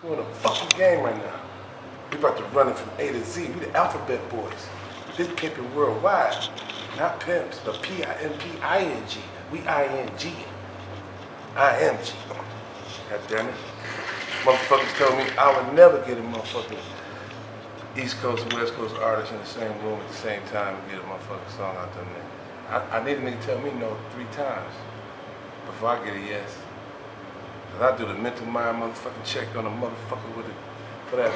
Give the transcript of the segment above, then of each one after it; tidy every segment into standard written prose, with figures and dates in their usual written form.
We're in a fucking game right now. We about to run it from A to Z. We the alphabet boys. This pimping worldwide. Not pimps, but P-I-M-P-I-N-G. We I-N-G. I-M-G. God damn it. Motherfuckers told me I would never get a motherfucking East Coast and West Coast artists in the same room at the same time and get a motherfucking song out there. I need a nigga tell me no 3 times before I get a yes. Cause I do the mental mind motherfucking check on a motherfucker with it for that.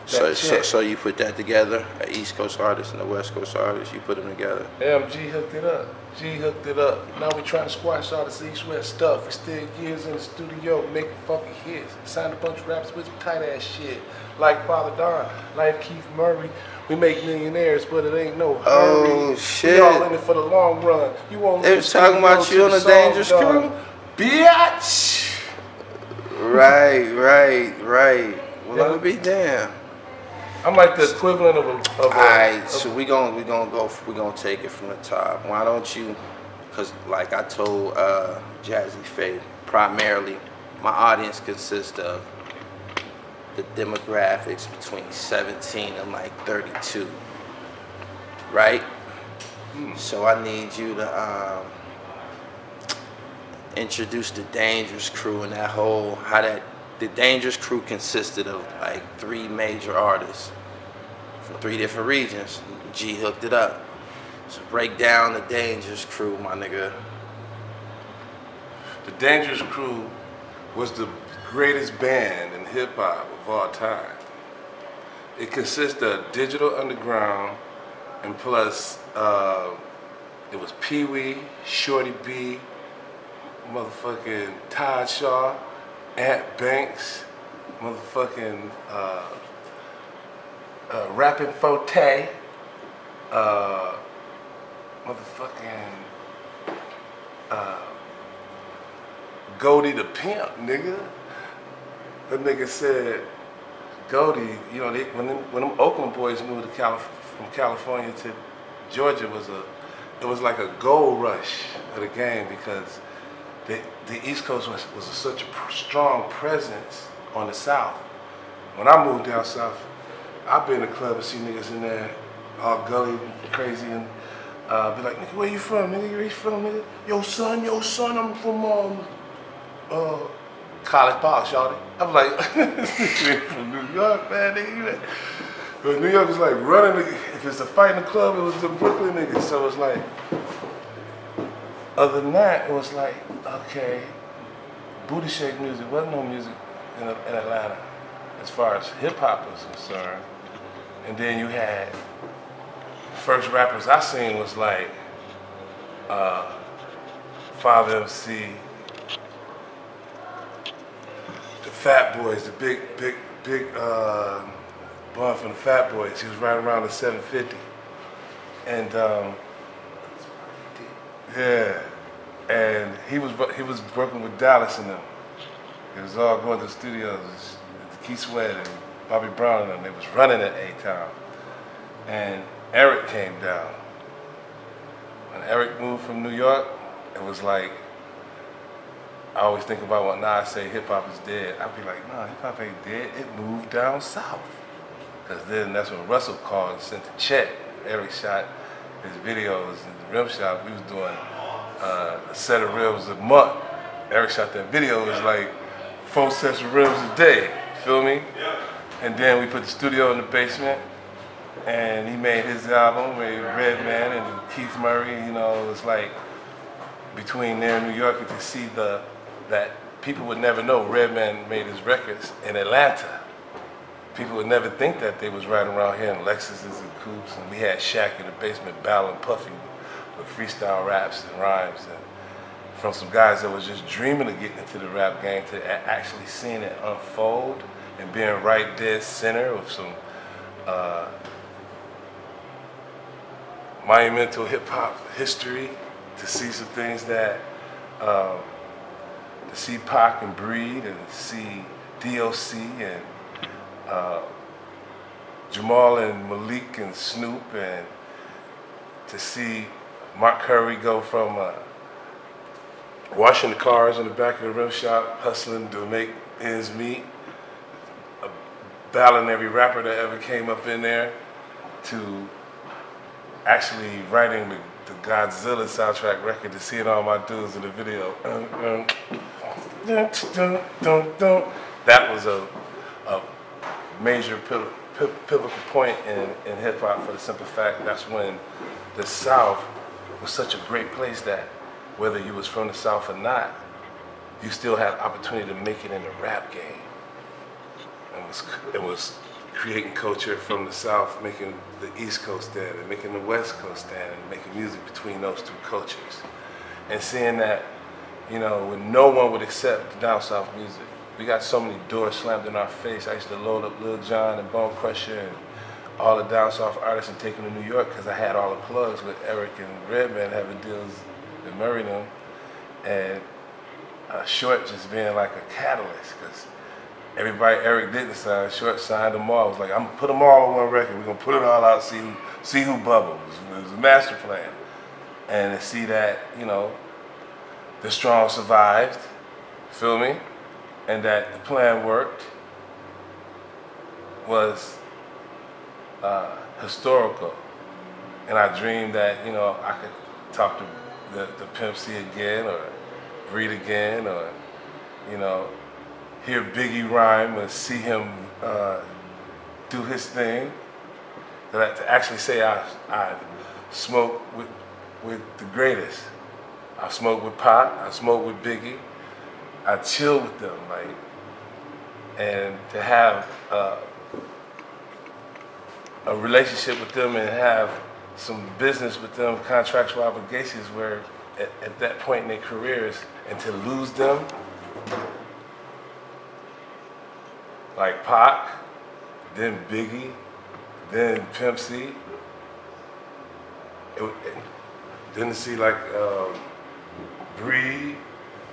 So you put that together, an East Coast artist and a West Coast artist, you put them together? MG hooked it up. G hooked it up. Now we trying to squash all this East-West stuff. We still years in the studio making fucking hits. Signed a bunch of rappers with some tight ass shit. Like Father Don, like Keith Murray. We make millionaires, but it ain't no hurry. Oh shit. We all in it for the long run. You won't They was talking about you on the Dangerous Crew? Bitch! Right. Well, Yeah. let me be damn. I'm like the equivalent of a Alright, so we gonna take it from the top. Why don't you? Cause like I told Jazzy Faye, primarily my audience consists of the demographics between 17 and like 32, right? So I need you to introduce the Dangerous Crew and that whole the Dangerous Crew consisted of like 3 major artists from 3 different regions. G hooked it up. So break down the Dangerous Crew, my nigga. The Dangerous Crew was the greatest band in hip hop of all time. It consists of Digital Underground and plus it was Pee Wee, Shorty B, motherfucking Todd Shaw, Ant Banks, motherfucking Rapping Forte, motherfucking Gully the Pimp, nigga. That nigga said, Gully, you know, when them Oakland boys moved to from California to Georgia, it was like a gold rush of the game because the East Coast was such a strong presence on the South. When I moved down South, I've been in the club and see niggas in there, all gully, crazy, and be like, nigga, where you from, nigga? Where you from, nigga? Yo, son, I'm from College Park, shawty. I'm like, from New York, man, nigga. But New York is like running, if it's a fight in the club, it was the Brooklyn niggas, so it's like, other than that, it was like, okay, booty shake music, wasn't no music in Atlanta as far as hip hop was concerned. And then you had, first rappers I seen was like, Father MC, the Fat Boys, the big bun from the Fat Boys. He was riding around the 750. And yeah, and he was working with Dallas and them. It was all going to the studios, Keith Sweat and Bobby Brown and them. They was running at A-Town. And Erick came down. When Erick moved from New York, it was like, I always think about when Nas say hip hop is dead. I'd be like, no, hip hop ain't dead. It moved down south. Because then that's when Russell called and sent the check. Erick shot his videos in the rim shop. We was doing a set of rims a month. Erick shot that video. It was like 4 sets of rims a day. Feel me? And then we put the studio in the basement. And he made his album with Redman and Keith Murray. You know, it was like between there and New York, you could see that people would never know Redman made his records in Atlanta. People would never think that they was riding around here in Lexuses and coupes, and we had Shaq in the basement battling Puffy with freestyle raps and rhymes, and from some guys that was just dreaming of getting into the rap game to actually seeing it unfold and being right dead center of some monumental hip hop history, to see some things that, to see Pac and Breed and see DOC and Jamal and Malik and Snoop, and to see Mark Curry go from washing the cars in the back of the rim shop, hustling to make ends meet, battling every rapper that ever came up in there, to actually writing the Godzilla soundtrack record, to seeing all my dudes in the video. That was a major pivotal point in hip hop, for the simple fact that's when the South was such a great place that whether you was from the South or not, you still had opportunity to make it in the rap game. It was creating culture from the South, making the East Coast stand, and making the West Coast stand, and making music between those two cultures. And seeing that, you know, when no one would accept the down South music, we got so many doors slammed in our face. I used to load up Lil Jon and Bone Crusher and all the down South artists and take them to New York, because I had all the plugs with Erick and Redman having deals and Murray them, and Short just being like a catalyst, because everybody Erick didn't sign, Short signed them all. It was like, I'm gonna put them all on one record. We're gonna put it all out, see who bubbles. It was a master plan. And to see that, you know, the strong survived, feel me? And that the plan worked was historical. And I dreamed that, you know, I could talk to the Pimp C again, or Reed again, or, you know, hear Biggie rhyme and see him do his thing. That to actually say I smoked with the greatest. I smoked with Pac, I smoked with Biggie, I chill with them, like, and to have a relationship with them and have some business with them, contractual obligations, where at that point in their careers, and to lose them, like Pac, then Biggie, then Pimp C, then to see like Breed,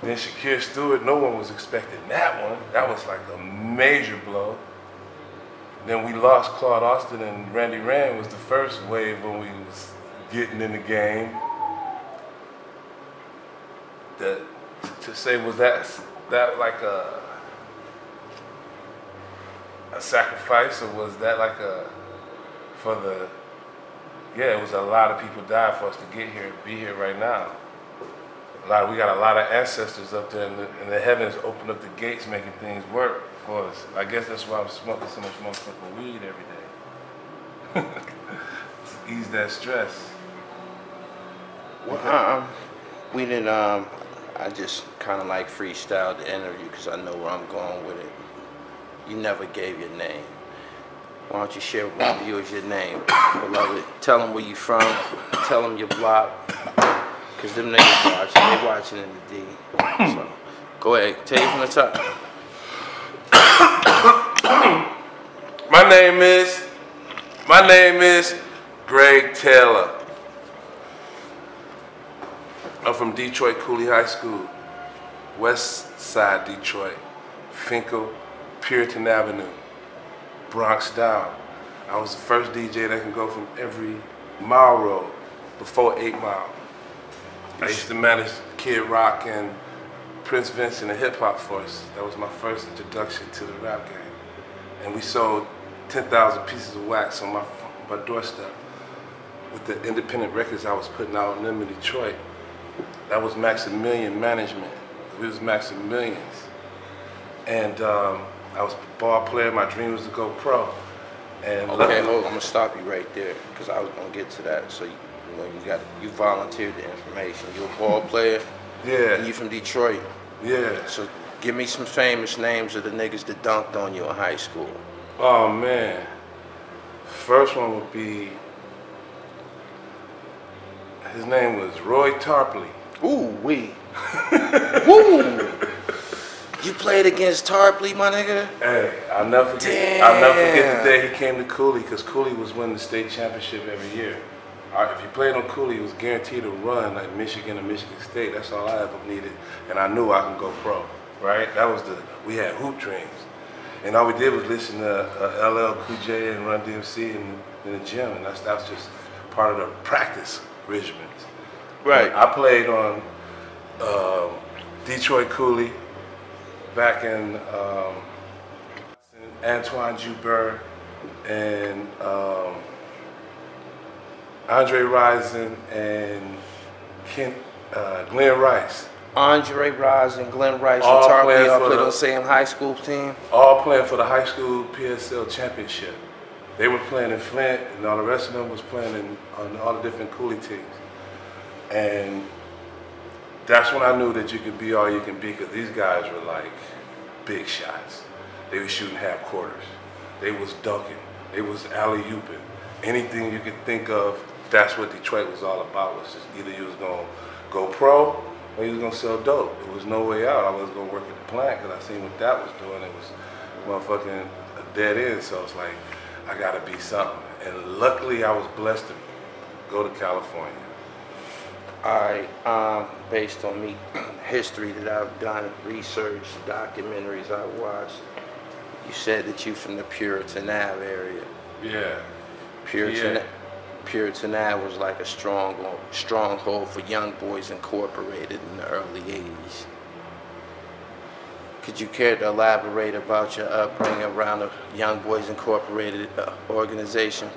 then SHAKUR Stewart, no one was expecting that one. That was like a major blow. Then we lost Claude Austin, and Randy Rand was the first wave when we was getting in the game. To say, was that like a sacrifice, or was that like yeah, it was a lot of people died for us to get here, be here right now. We got a lot of ancestors up there, and the heavens opened up the gates, making things work for us. I guess that's why I'm smoking so much motherfucking weed every day. To ease that stress. Well, we didn't, I just kind of like freestyled the interview because I know where I'm going with it. You never gave your name. Why don't you share with my viewers your name, beloved? Tell them where you from, tell them your block, because them niggas watching, they watching in the D. So, go ahead, tell you from the top. My name is Greg Taylor. I'm from Detroit, Cooley High School, West Side Detroit, Finkel, Puritan Avenue, Bronx down. I was the first DJ that can go from every mile road before 8 Mile. I used to manage Kid Rock and Prince Vincent and Hip Hop Force. That was my first introduction to the rap game. And we sold 10,000 pieces of wax on my doorstep with the independent records I was putting out on them in Detroit. That was Maximilian management. We was Maximilians. And I was a ball player. My dream was to go pro. And okay, hold on. I'm gonna stop you right there because I was gonna get to that. So you volunteered the information. You're a ball player. Yeah. And you from Detroit. Yeah. So give me some famous names of the niggas that dunked on you in high school. Oh man. First one would be, his name was Roy Tarpley. Ooh wee. Woo. You played against Tarpley, my nigga? Hey, I'll never forget the day he came to Cooley, because Cooley was winning the state championship every year. If you played on Cooley, it was guaranteed to run like Michigan or Michigan State. That's all I ever needed, and I knew I could go pro, right? That was we had hoop dreams. And all we did was listen to LL Cool J and Run DMC in the gym, and that was just part of the practice regimen. Right. I played on Detroit Cooley back in Antoine Joubert, and Andre Rison and Glenn Rice. Andre Rison and Glenn Rice All and Tarpley playing all for played the- on the same high school team. All playing for the high school PSL championship. They were playing in Flint, and all the rest of them was playing on all the different Cooley teams. And that's when I knew that you could be all you can be, because these guys were like big shots. They were shooting half quarters. They was dunking. They was alley-ooping. Anything you could think of, that's what Detroit was all about. Was just either you was gonna go pro or you was gonna sell dope. There was no way out. I was gonna work at the plant because I seen what that was doing. It was motherfucking a dead end. So it's like, I gotta be something. And luckily I was blessed to go to California. All right, based on me, history that I've done, research, documentaries I watched, you said that you from the Puritan Ave area. Yeah. Puritan Ave was like a stronghold for Young Boys Incorporated in the early 80s. Could you care to elaborate about your upbringing around the Young Boys Incorporated organization?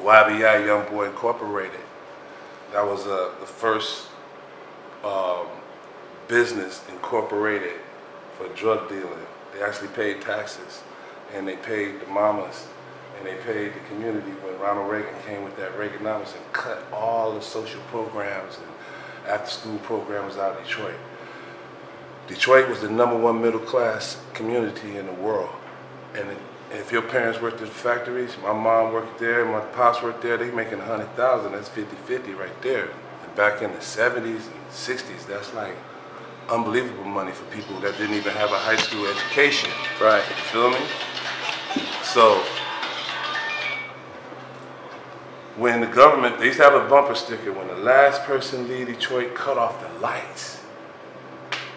YBI, Young Boy Incorporated. That was the first business incorporated for drug dealing. They actually paid taxes, and they paid the mamas, and they paid the community when Ronald Reagan came with that Reaganomics and cut all the social programs and after-school programs out of Detroit. Detroit was the #1 middle-class community in the world, and if your parents worked at the factories, my mom worked there, my pops worked there, they making 100,000, that's 50-50 right there. And back in the 70s and 60s, that's like unbelievable money for people that didn't even have a high school education. Right. You feel me? So, when the government, they used to have a bumper sticker, when the last person leave Detroit, cut off the lights.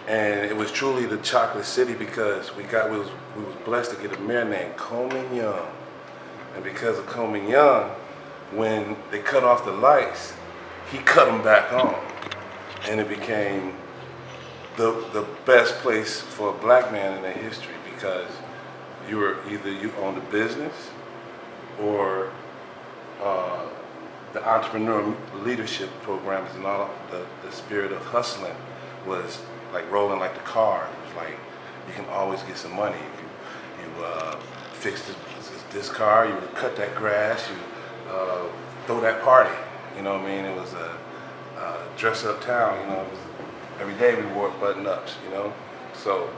And it was truly the chocolate city because we was blessed to get a mayor named Coleman Young. And because of Coleman Young, when they cut off the lights, he cut them back on. And it became the best place for a black man in their history, because you were either you owned a business or the entrepreneur leadership programs and all the spirit of hustling was like rolling like the car. It was like you can always get some money if you fix this car, you cut that grass, you throw that party. You know what I mean? It was a dress up town. You know, it was, every day we wore button ups. You know, so